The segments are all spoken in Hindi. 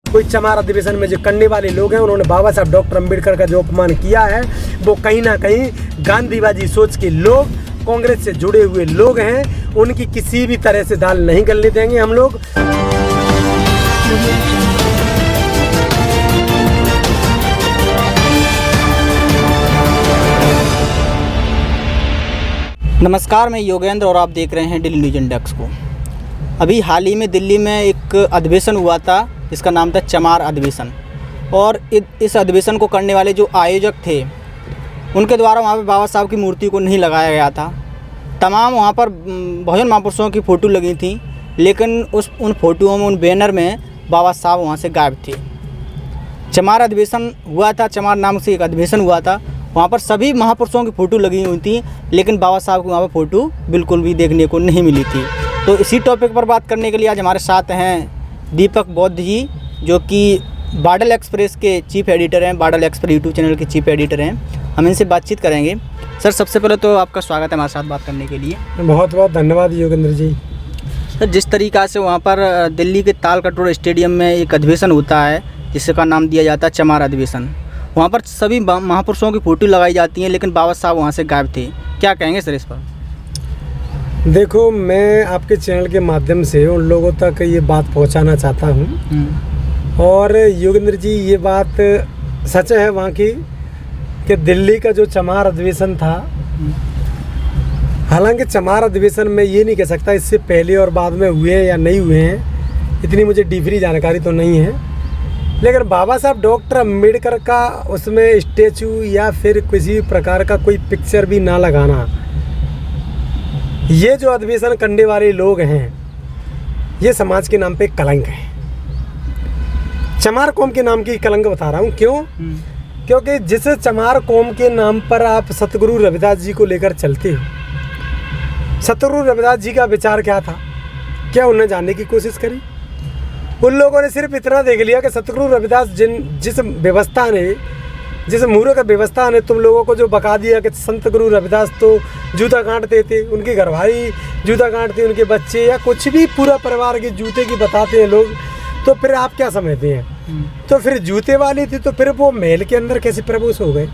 कोई चमार अधिवेशन में जो करने वाले लोग हैं, उन्होंने बाबा साहब डॉक्टर अम्बेडकर का जो अपमान किया है, वो कहीं ना कहीं गांधीवादी सोच के लोग, कांग्रेस से जुड़े हुए लोग हैं। उनकी किसी भी तरह से दाल नहीं गलने देंगे हम लोग। नमस्कार, मैं योगेंद्र और आप देख रहे हैं डेली न्यूज इंडेक्स को। अभी हाल ही में दिल्ली में एक अधिवेशन हुआ था जिसका नाम था चमार अधिवेशन, और इस अधिवेशन को करने वाले जो आयोजक थे उनके द्वारा वहाँ पे बाबा साहब की मूर्ति को नहीं लगाया गया था। तमाम वहाँ पर बहुजन महापुरुषों की फ़ोटो लगी थी, लेकिन उन फोटोओं में, उन बैनर में बाबा साहब वहाँ से गायब थे। चमार अधिवेशन हुआ था, चमार नाम से एक अधिवेशन हुआ था, वहाँ पर सभी महापुरुषों की फ़ोटो लगी हुई थी, लेकिन बाबा साहब की वहाँ पर फ़ोटो बिल्कुल भी देखने को नहीं मिली थी। तो इसी टॉपिक पर बात करने के लिए आज हमारे साथ हैं दीपक बौद्ध जी, जो कि बादल एक्सप्रेस के चीफ एडिटर हैं, बादल एक्सप्रेस यूट्यूब चैनल के चीफ एडिटर हैं। हम इनसे बातचीत करेंगे। सर, सबसे पहले तो आपका स्वागत है हमारे साथ बात करने के लिए। बहुत बहुत धन्यवाद योगेंद्र जी। सर, जिस तरीक़ा से वहाँ पर दिल्ली के तालकटोरा स्टेडियम में एक अधिवेशन होता है जिसका नाम दिया जाता है चमार अधिवेशन, वहाँ पर सभी महापुरुषों की फ़ोटो लगाई जाती हैं, लेकिन बाबा साहब वहाँ से गायब थे। क्या कहेंगे सर इस पर? देखो, मैं आपके चैनल के माध्यम से उन लोगों तक ये बात पहुंचाना चाहता हूं, और योगेंद्र जी, ये बात सच है वहाँ की कि दिल्ली का जो चमार अधिवेशन था, हालांकि चमार अधिवेशन में ये नहीं कह सकता इससे पहले और बाद में हुए हैं या नहीं हुए हैं, इतनी मुझे डीपली जानकारी तो नहीं है, लेकिन बाबा साहब डॉक्टर अम्बेडकर का उसमें स्टैचू या फिर किसी प्रकार का कोई पिक्चर भी ना लगाना, ये जो अधिवेशन करने वाले लोग हैं, ये समाज के नाम पे कलंक है। चमार कौम के नाम की कलंक बता रहा हूँ। क्यों? क्योंकि जिस चमार कौम के नाम पर आप सतगुरु रविदास जी को लेकर चलते हो, सतगुरु रविदास जी का विचार क्या था? क्या उन्हें जानने की कोशिश करी? उन लोगों ने सिर्फ इतना देख लिया कि सतगुरु रविदास जिस व्यवस्था ने, जिस मूर्ख व्यवस्था ने तुम लोगों को जो बका दिया कि संत गुरु रविदास तो जूता काटते थे, उनकी घरवाली जूता काटते, उनके बच्चे या कुछ भी पूरा परिवार के जूते की बताते हैं लोग, तो फिर आप क्या समझते हैं? तो फिर जूते वाली थी, तो फिर वो महल के अंदर कैसे प्रवेश हो गए?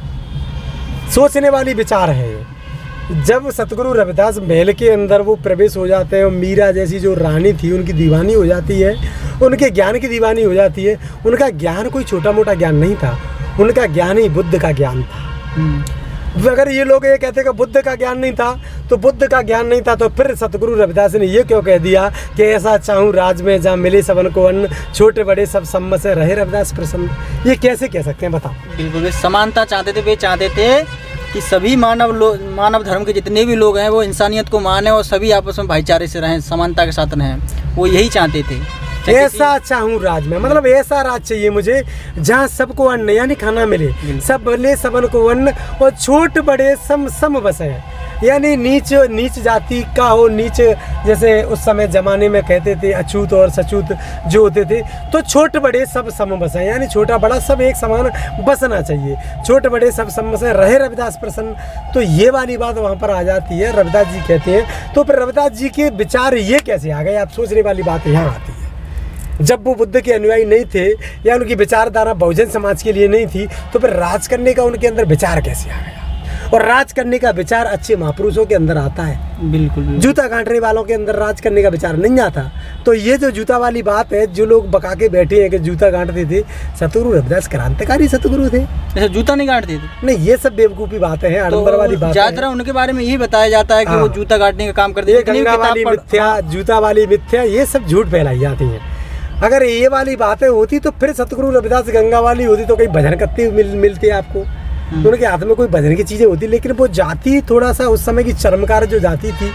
सोचने वाली विचार है। जब सतगुरु रविदास महल के अंदर वो प्रवेश हो जाते हैं और मीरा जैसी जो रानी थी उनकी दीवानी हो जाती है, उनके ज्ञान की दीवानी हो जाती है। उनका ज्ञान कोई छोटा मोटा ज्ञान नहीं था, उनका ज्ञान ही बुद्ध का ज्ञान था। अगर ये लोग ये कहते कि बुद्ध का ज्ञान नहीं था, तो बुद्ध का ज्ञान नहीं था, तो फिर सतगुरु रविदास ने ये क्यों कह दिया कि ऐसा चाहूँ राज में जहाँ मिले सबन को अन्न, छोटे बड़े सब सम्मत से रहे रविदास प्रसन्न? ये कैसे कह सकते हैं, बताओ? बिल्कुल, समानता चाहते थे। वे चाहते थे कि सभी मानव धर्म के जितने भी लोग हैं वो इंसानियत को माने और सभी आपस में भाईचारे से रहें, समानता के साथ रहें। वो यही चाहते थे। ऐसा चाहूँ राज में, मतलब ऐसा राज चाहिए मुझे जहाँ सबको अन्न यानी खाना मिले, सब ले सबन को अन्न, और छोट बड़े सम बसे, यानी नीच जाति का हो, नीच जैसे उस समय ज़माने में कहते थे अछूत और सछूत जो होते थे, तो छोट बड़े सब सम बसे, यानी छोटा बड़ा सब एक समान बसना चाहिए, छोटे बड़े सब सम बसे, रहे रविदास प्रसन्न। तो ये वाली बात वहाँ पर आ जाती है। रविदास जी कहते हैं, तो फिर रविदास जी के विचार ये कैसे आ गए? आप सोचने वाली बात यहाँ आती है। जब वो बुद्ध के अनुयायी नहीं थे या उनकी विचारधारा बहुजन समाज के लिए नहीं थी, तो फिर राज करने का उनके अंदर विचार कैसे आ गया? और राज करने का विचार अच्छे महापुरुषों के अंदर आता है। बिल्कुल। जूता काटने वालों के अंदर राज करने का विचार नहीं आता। तो ये जो जूता वाली बात है, जो लोग बका के बैठे हैं कि जूता काटते थे, सतगुरु रविदास क्रांतिकारी सतगुरु थे। ऐसा जूता नहीं काटते थे? नहीं, ये सब बेवकूफ़ी बातें हैं, आडंबर वाली बात है। ज्यादातर उनके बारे में यही बताया जाता है कि वो जूता काटने का काम करते थे। गंगा वाली मिथ्या, जूता वाली मिथ्या, ये सब झूठ फैलाई जाती है। अगर ये वाली बातें होती तो फिर सतगुरु रविदास गंगा वाली होती तो कहीं भजन करती मिलती आपको, उनके हाथ में कोई भजन की चीज़ें होती। लेकिन वो जाति थोड़ा सा उस समय की चरमकार जो जाति थी,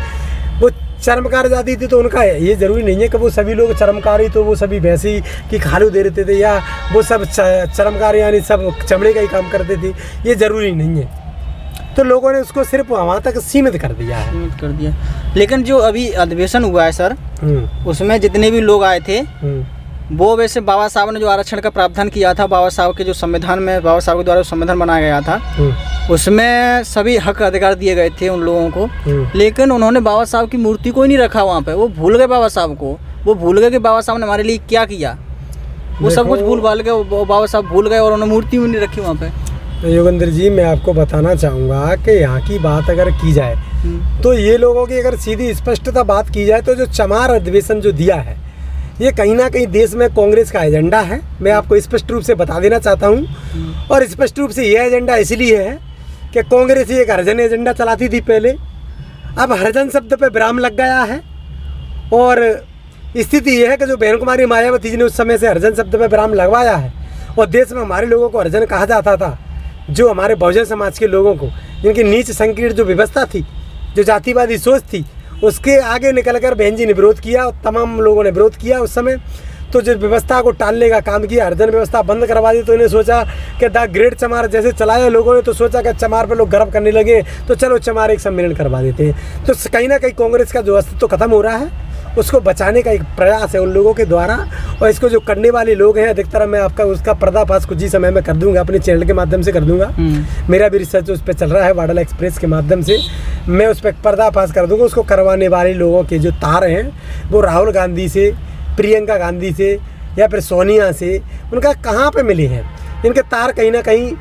वो चरमकार जाती थी, तो उनका ये ज़रूरी नहीं है कि वो सभी लोग चरमकारी तो वो सभी भैंसी की खालू दे देते थे, या वो सब चरमकार यानी सब चमड़े का ही काम करते थे, ये ज़रूरी नहीं है। तो लोगों ने उसको सिर्फ वहाँ तक सीमित कर दिया। लेकिन जो अभी अधिवेशन हुआ है सर, उसमें जितने भी लोग आए थे, वो वैसे बाबा साहब ने जो आरक्षण का प्रावधान किया था, बाबा साहब के जो संविधान में बाबा साहब के द्वारा संविधान बनाया गया था, उसमें सभी हक अधिकार दिए गए थे उन लोगों को। लेकिन उन्होंने बाबा साहब की मूर्ति को ही नहीं रखा वहाँ पे। वो भूल गए बाबा साहब को, वो भूल गए कि बाबा साहब ने हमारे लिए क्या किया। वो सब कुछ देखो- भूल भाल के वो बाबा साहब भूल गए और उन्होंने मूर्ति भी नहीं रखी वहाँ पे। योगेंद्र जी, मैं आपको बताना चाहूँगा कि यहाँ की बात अगर की जाए तो ये लोगों की अगर सीधी स्पष्टता बात की जाए तो जो चमार अधिवेशन जो दिया है ये कहीं ना कहीं देश में कांग्रेस का एजेंडा है। मैं आपको स्पष्ट रूप से बता देना चाहता हूँ। और स्पष्ट रूप से यह एजेंडा इसलिए है कि कांग्रेस एक हरिजन एजेंडा चलाती थी पहले, अब हरिजन शब्द पे विराम लग गया है। और स्थिति यह है कि जो बहन कुमारी मायावती जी ने उस समय से हरिजन शब्द पे विराम लगवाया है और देश में हमारे लोगों को हरिजन कहा जाता था, जो हमारे बहुजन समाज के लोगों को, जिनकी नीच संकीर्ण जो व्यवस्था थी, जो जातिवादी सोच थी, उसके आगे निकलकर बहन जी ने विरोध किया और तमाम लोगों ने विरोध किया उस समय। तो जो व्यवस्था को टालने का काम किया, हरिजन व्यवस्था बंद करवा दी, तो इन्हें सोचा कि द ग्रेट चमार जैसे चलाया लोगों ने, तो सोचा कि चमार पर लोग गर्व करने लगे तो चलो चमार एक सम्मेलन करवा देते हैं। तो कहीं ना कहीं कांग्रेस का जो अस्तित्व खत्म हो रहा है उसको बचाने का एक प्रयास है उन लोगों के द्वारा। और इसको जो करने वाले लोग हैं अधिकतर मैं आपका उसका पर्दाफाश कुछ ही समय में कर दूंगा, अपने चैनल के माध्यम से कर दूंगा। मेरा भी रिसर्च उस पर चल रहा है, वाडल एक्सप्रेस के माध्यम से मैं उस पर पर्दाफाश कर दूंगा। उसको करवाने वाले लोगों के जो तार हैं वो राहुल गांधी से, प्रियंका गांधी से या फिर सोनिया से, उनका कहाँ पे मिले हैं इनके तार कहीं ना कहीं।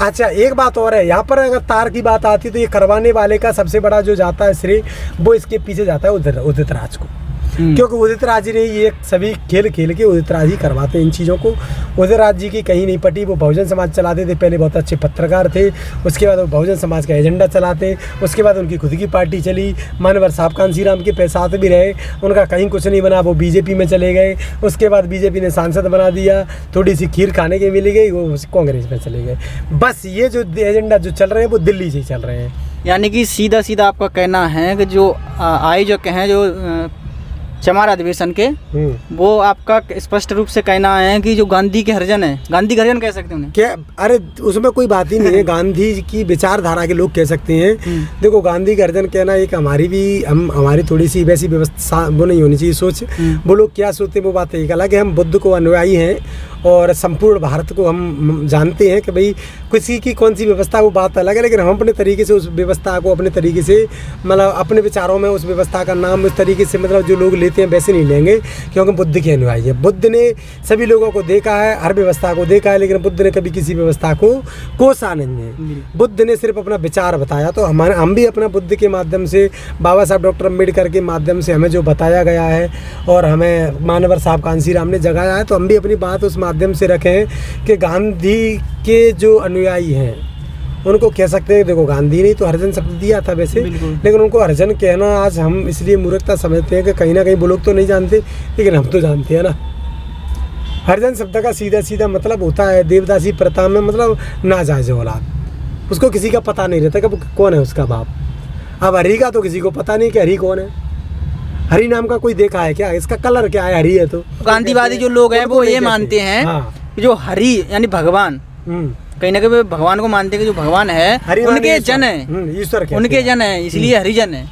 अच्छा, एक बात और है, यहाँ पर अगर तार की बात आती तो ये करवाने वाले का सबसे बड़ा जो जाता है श्रेय वो इसके पीछे जाता है उदित राज को, क्योंकि उदित राज जी ने ये सभी खेल खेल के उदित राज ही करवाते हैं इन चीज़ों को। उदित राज जी की कहीं नहीं पटी, वो बहुजन समाज चलाते थे, पहले बहुत अच्छे पत्रकार थे, उसके बाद वो बहुजन समाज का एजेंडा चलाते, उसके बाद उनकी खुद की पार्टी चली, मानवर साहब कांसी राम के साथ भी रहे, उनका कहीं कुछ नहीं बना, वो बीजेपी में चले गए, उसके बाद बीजेपी ने सांसद बना दिया, थोड़ी सी खीर खाने के मिल गई, वो कांग्रेस में चले गए। बस ये जो एजेंडा जो चल रहे हैं वो दिल्ली से ही चल रहे हैं। यानी कि सीधा सीधा आपका कहना है कि जो आयोजक हैं जो चमार अधिवेशन के, वो आपका स्पष्ट रूप से कहना है कि जो गांधी के हरिजन है, गांधी के हरिजन कह सकते हैं उन्हें क्या? अरे उसमें कोई बात ही नहीं है, गांधी की विचारधारा के लोग कह सकते हैं। देखो, गांधी के हरिजन कहना एक हमारी थोड़ी सी वैसी व्यवस्था वो नहीं होनी चाहिए सोच। वो लोग क्या सोचते हैं वो बात एक अलग है। हम बुद्ध को अनुयायी हैं और संपूर्ण भारत को हम जानते हैं कि भाई किसी की कौन सी व्यवस्था वो बात अलग है, लेकिन हम अपने तरीके से उस व्यवस्था को अपने तरीके से मतलब अपने विचारों में उस व्यवस्था का नाम उस तरीके से मतलब जो लोग लेते हैं वैसे नहीं लेंगे, क्योंकि बुद्ध के अनुयायी है। बुद्ध ने सभी लोगों को देखा है, हर व्यवस्था को देखा है, लेकिन बुद्ध ने कभी किसी व्यवस्था को कोसा नहीं है। बुद्ध ने सिर्फ अपना विचार बताया। तो हम भी अपना बुद्ध के माध्यम से, बाबा साहब डॉक्टर अम्बेडकर के माध्यम से हमें जो बताया गया है और हमें मानवर साहब कांसी राम ने जगाया है, तो हम भी अपनी बात उस माध्यम से रखें कि गांधी के जो अनुयायी हैं उनको कह सकते हैं। देखो, गांधी ने तो हरिजन शब्द दिया था वैसे, लेकिन उनको हरिजन कहना आज हम इसलिए मूर्खता समझते हैं कि कहीं ना कहीं वो लोग तो नहीं जानते, लेकिन हम तो जानते हैं ना। हरिजन शब्द का सीधा सीधा मतलब होता है देवदासी प्रथा में मतलब नाजायज औलाद। उसको किसी का पता नहीं रहता कि कौन है उसका बाप। अब हरी का तो किसी को पता नहीं कि हरी कौन है। हरी नाम का कोई देखा है क्या? इसका कलर क्या है? हरी है। तो गांधीवादी जो लोग हैं वो ये मानते हैं कि जो हरी यानी भगवान, कहीं ना कहीं भगवान को मानते हैं कि जो भगवान है उनके जन है, ईश्वर उनके जन है, इसलिए हरिजन है।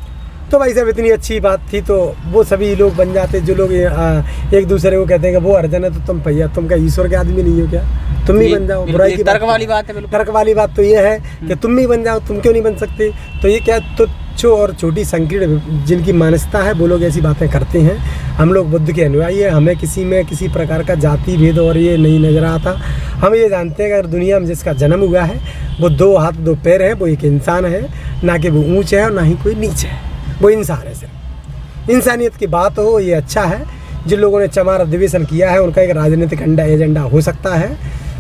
तो भाई साहब इतनी अच्छी बात थी तो वो सभी लोग बन जाते जो लोग एक दूसरे को कहते हैं कि वो हरिजन है तो तुम भैया तुम क्या ईश्वर के आदमी नहीं हो क्या? तुम भी बन जाओ। बुराई की तर्क वाली बात है। तर्क वाली बात तो ये है कि तुम भी बन जाओ, तुम क्यों नहीं बन सकते? तो ये क्या तुच्छ और छोटी संकीर्ण जिनकी मानसिकता है वो लोग ऐसी बातें करते हैं। हम लोग बुद्ध के अनुयायी है, हमें किसी में किसी प्रकार का जाति भेद और ये नहीं नजर आता। हम ये जानते हैं कि अगर दुनिया में जिसका जन्म हुआ है वो 2 हाथ 2 पैर है, वो एक इंसान है, ना कि वो ऊँच है और ना ही कोई नीच है, वो इंसान है। सिर्फ इंसानियत की बात हो, ये अच्छा है। जिन लोगों ने चमार अधिवेशन किया है उनका एक राजनीतिक एजेंडा हो सकता है।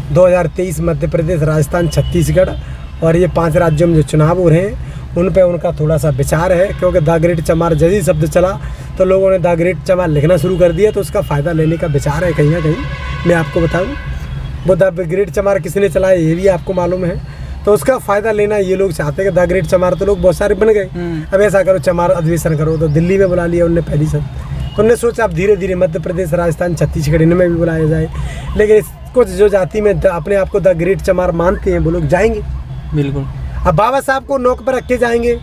2023 मध्य प्रदेश, राजस्थान, छत्तीसगढ़ और ये 5 राज्यों में जो चुनाव हो रहे हैं उन पे उनका थोड़ा सा विचार है, क्योंकि द ग्रेट चमार जैसी शब्द चला तो लोगों ने द ग्रेट चमार लिखना शुरू कर दिया, तो उसका फ़ायदा लेने का विचार है कहीं ना कहीं। मैं आपको बताऊँ वो द ग्रेट चमार किसने चलाया ये भी आपको मालूम है, तो उसका फ़ायदा लेना ये लोग चाहते हैं कि द ग्रेट चमार तो लोग बहुत सारे बन गए, अब ऐसा करो चमार अधिवेशन करो। तो दिल्ली में बुला लिया उनने पहली सब, तो उन्होंने सोचा अब धीरे धीरे मध्य प्रदेश, राजस्थान, छत्तीसगढ़ इनमें भी बुलाया जाए। लेकिन कुछ जो जाति में अपने आप को द ग्रेट चमार मानते हैं वो लोग जाएंगे बिल्कुल। अब बाबा साहब को नोक पर रख के जाएंगे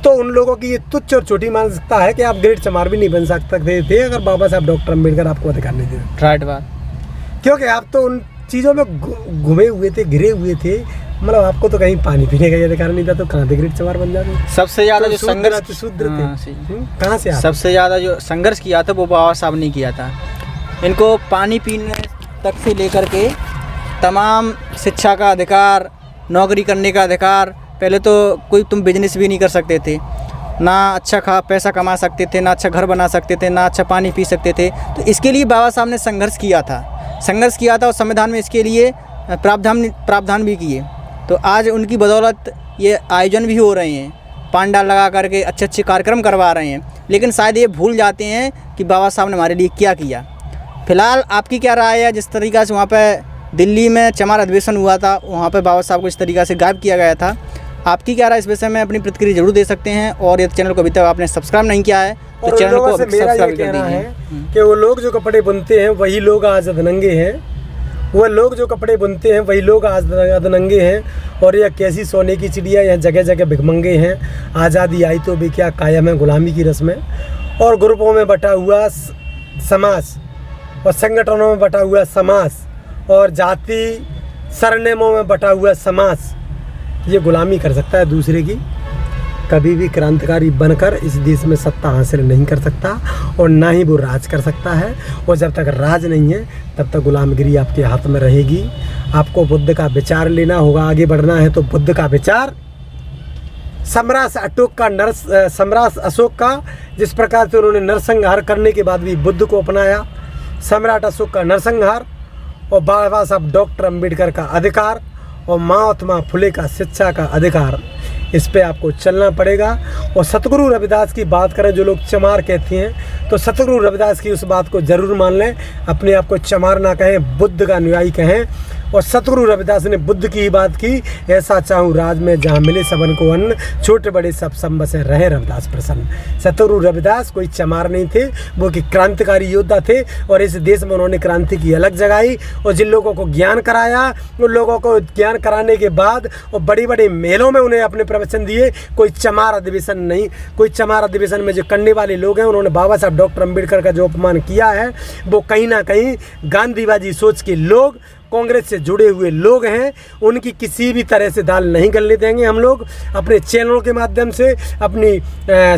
तो उन लोगों की ये तुच्छ और छोटी मानसिकता है कि आप ग्रेट चमार भी नहीं बन सकते थे अगर बाबा साहब डॉक्टर अम्बेडकर आपको अधिकार नहीं देते। राइट बात, क्योंकि आप तो उन चीज़ों में घुमे हुए थे, घिरे हुए थे, मतलब आपको तो कहीं पानी पीने का अधिकार नहीं था, तो कहाँ थे ग्रेट चमार बन जाते? सबसे ज़्यादा जो संघर्ष शूद्र थे, कहाँ से? सबसे ज़्यादा जो संघर्ष किया था वो बाबा साहब ने किया था। इनको पानी पीने तक से लेकर के तमाम शिक्षा का अधिकार, नौकरी करने का अधिकार। पहले तो कोई तुम बिजनेस भी नहीं कर सकते थे, ना अच्छा पैसा कमा सकते थे, ना अच्छा घर बना सकते थे, ना अच्छा पानी पी सकते थे। तो इसके लिए बाबा साहब ने संघर्ष किया था और संविधान में इसके लिए प्रावधान भी किए। तो आज उनकी बदौलत ये आयोजन भी हो रहे हैं, पांडाल लगा करके अच्छे अच्छे कार्यक्रम करवा रहे हैं। लेकिन शायद ये भूल जाते हैं कि बाबा साहब ने हमारे लिए क्या किया। फ़िलहाल आपकी क्या राय है? जिस तरीक़ा से वहाँ पे दिल्ली में चमार अधिवेशन हुआ था, वहाँ पे बाबा साहब को इस तरीक़ा से गायब किया गया था, आपकी क्या राय इस विषय में? अपनी प्रतिक्रिया जरूर दे सकते हैं। और यदि चैनल को अभी तक आपने सब्सक्राइब नहीं किया है तो चैनल को सब्सक्राइब कर दीजिए। कि वो लोग जो कपड़े बुनते हैं वही लोग आज अधनंगे हैं, वो लोग जो कपड़े बुनते हैं वही लोग आज अधनंगे हैं। और यह कैसी सोने की चिड़िया, यह जगह जगह भिखमंगे हैं। आज़ादी आई तो भी क्या, कायम है गुलामी की रस्में। और ग्रुपों में बटा हुआ समाज और संगठनों में बटा हुआ समाज और जाति सरनेमों में बटा हुआ समाज ये गुलामी कर सकता है दूसरे की। कभी भी क्रांतिकारी बनकर इस देश में सत्ता हासिल नहीं कर सकता और ना ही वो राज कर सकता है। और जब तक राज नहीं है तब तक गुलामगिरी आपके हाथ में रहेगी। आपको बुद्ध का विचार लेना होगा, आगे बढ़ना है तो बुद्ध का विचार, सम्राट अशोक का जिस प्रकार से उन्होंने नरसंहार करने के बाद भी बुद्ध को अपनाया, सम्राट अशोक का नरसंहार और बाबा साहब डॉक्टर अंबेडकर का अधिकार और महात्मा फुले का शिक्षा का अधिकार, इस पे आपको चलना पड़ेगा। और सतगुरु रविदास की बात करें, जो लोग चमार कहते हैं तो सतगुरु रविदास की उस बात को ज़रूर मान लें। अपने आप को चमार ना कहें, बुद्ध का अनुयायी कहें। और सतगुरु रविदास ने बुद्ध की ही बात की, ऐसा चाहूँ राज में जहाँ मिले सबन को अन्न, छोटे बड़े सब संबसे रहे रविदास प्रसन्न। सतगुरु रविदास कोई चमार नहीं थे, वो कि क्रांतिकारी योद्धा थे। और इस देश में उन्होंने क्रांति की अलग जगाई और जिन लोगों को ज्ञान कराया, उन लोगों को ज्ञान कराने के बाद और बड़ी बड़ी मेलों में उन्हें अपने प्रवचन दिए। कोई चमार अधिवेशन नहीं, कोई चमार अधिवेशन में जो करने वाले लोग हैं, उन्होंने बाबा साहब डॉक्टर अंबेडकर का जो अपमान किया है, वो कहीं ना कहीं गांधीवादी सोच के लोग, कांग्रेस से जुड़े हुए लोग हैं। उनकी किसी भी तरह से दाल नहीं गलने देंगे। हम लोग अपने चैनलों के माध्यम से, अपनी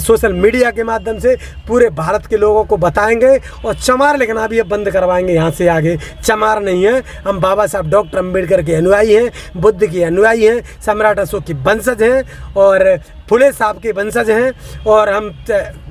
सोशल मीडिया के माध्यम से पूरे भारत के लोगों को बताएंगे और चमार लिखना भी अब बंद करवाएंगे। यहाँ से आगे चमार नहीं है, हम बाबा साहब डॉक्टर अंबेडकर के अनुयायी हैं, बुद्ध के अनुयायी हैं, सम्राट अशोक के वंशज हैं और फुले साहब के वंशज हैं। और हम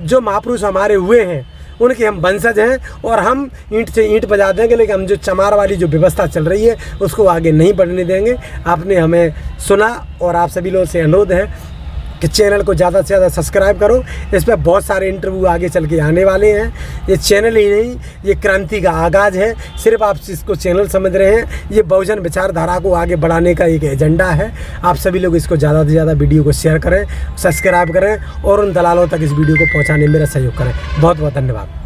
जो महापुरुष हमारे हुए हैं उनके हम वंशज हैं और हम ईंट से ईंट बजा देंगे। लेकिन हम जो चमार वाली जो व्यवस्था चल रही है उसको आगे नहीं बढ़ने देंगे। आपने हमें सुना और आप सभी लोगों से अनुरोध है कि चैनल को ज़्यादा से ज़्यादा सब्सक्राइब करो। इस पर बहुत सारे इंटरव्यू आगे चल के आने वाले हैं। ये चैनल ही नहीं, ये क्रांति का आगाज़ है। सिर्फ आप इसको चैनल समझ रहे हैं, ये बहुजन विचारधारा को आगे बढ़ाने का एक एजेंडा है। आप सभी लोग इसको ज़्यादा से ज़्यादा वीडियो को शेयर करें, सब्सक्राइब करें और उन दलालों तक इस वीडियो को पहुँचाने में मेरा सहयोग करें। बहुत बहुत धन्यवाद।